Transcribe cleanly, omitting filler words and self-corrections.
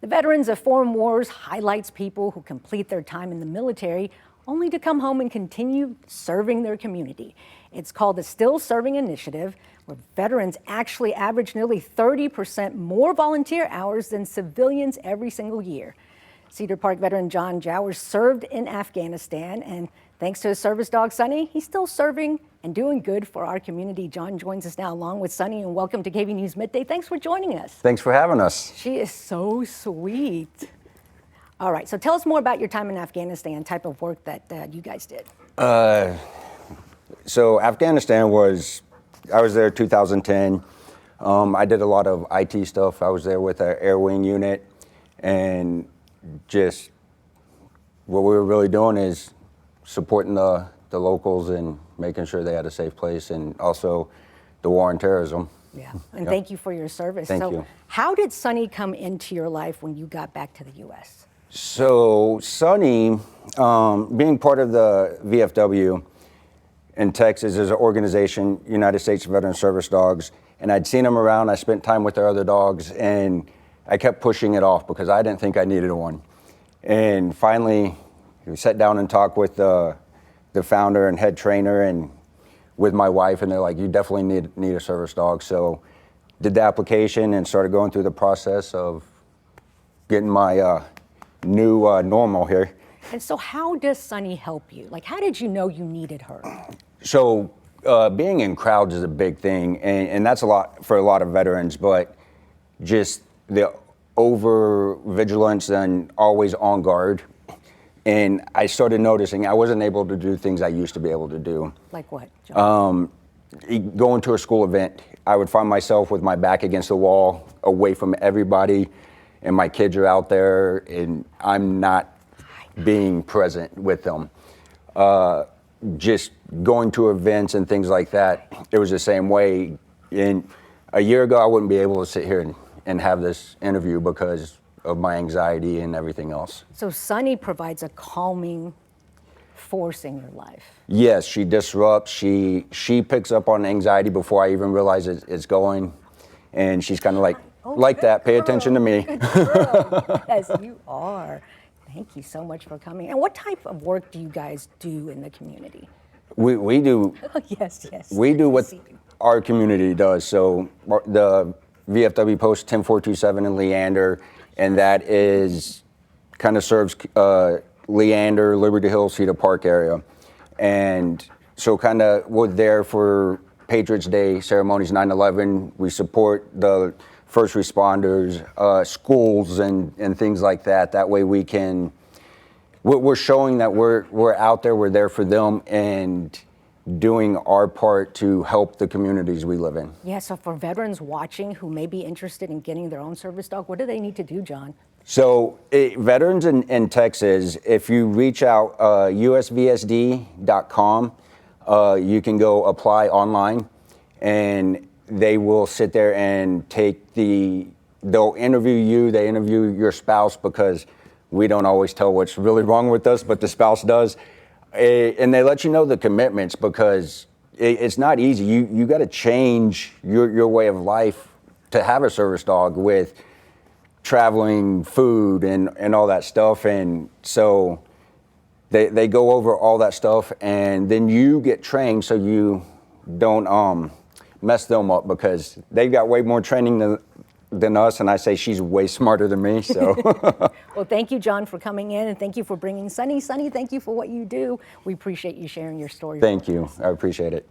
The Veterans of Foreign Wars highlights people who complete their time in the military only to come home and continue serving their community. It's called the Still Serving Initiative, where veterans actually average nearly 30% more volunteer hours than civilians every single year. Cedar Park veteran John Jowers served in Afghanistan, and thanks to his service dog, Sunny, he's still serving and doing good for our community. John joins us now along with Sunny, and welcome to KVUE News Midday. Thanks for joining us. Thanks for having us. She is so sweet. All right, so tell us more about your time in Afghanistan, type of work that you guys did. So Afghanistan I was there 2010. I did a lot of IT stuff. I was there with our air wing unit, and just what we were really doing is supporting the locals and making sure they had a safe place, and also the war on terrorism. Yeah, and thank you for your service. Thank you. How did Sunny come into your life when you got back to the U.S.? So Sunny, being part of the VFW in Texas, is an organization, United States Veteran Service Dogs, and I'd seen them around. I spent time with their other dogs, and I kept pushing it off because I didn't think I needed one. And finally, we sat down and talked with the founder and head trainer and with my wife, and they're like, you definitely need a service dog. So did the application and started going through the process of getting my new normal here. And so how does Sunny help you? Like, how did you know you needed her? So being in crowds is a big thing, and that's a lot for a lot of veterans, but just the over vigilance and always on guard. And I started noticing I wasn't able to do things I used to be able to do. Like what, John? Going to a school event, I would find myself with my back against the wall, away from everybody, and my kids are out there, and I'm not being present with them. Just going to events and things like that, it was the same way. And a year ago, I wouldn't be able to sit here and have this interview because of my anxiety and everything else. So Sunny provides a calming force in your life. Yes, she disrupts. She picks up on anxiety before I even realize it's going, and she's kind of like that. Pay attention to me. Good girl. Yes, you are. Thank you so much for coming. And what type of work do you guys do in the community? We do. Yes. We do what our community does. So the VFW Post 10427 in Leander, and that is kind of serves Leander, Liberty Hill, Cedar Park area. And so kind of we're there for Patriots Day ceremonies, 9/11. We support the first responders, schools, and things like that. That way we're showing that we're out there, we're there for them, and doing our part to help the communities we live in. Yeah, so for veterans watching who may be interested in getting their own service dog, what do they need to do, John? So veterans in Texas, if you reach out, usvsd.com, you can go apply online, and they will sit there and they'll interview you, they interview your spouse, because we don't always tell what's really wrong with us, but the spouse does. And they let you know the commitments, because it's not easy. You got to change your way of life to have a service dog with traveling, food, and all that stuff. And so they go over all that stuff, and then you get trained so you don't mess them up, because they've got way more training than us, and I say she's way smarter than me. So, well, thank you, John, for coming in, and thank you for bringing Sunny. Sunny, thank you for what you do. We appreciate you sharing your story. Thank you. I appreciate it.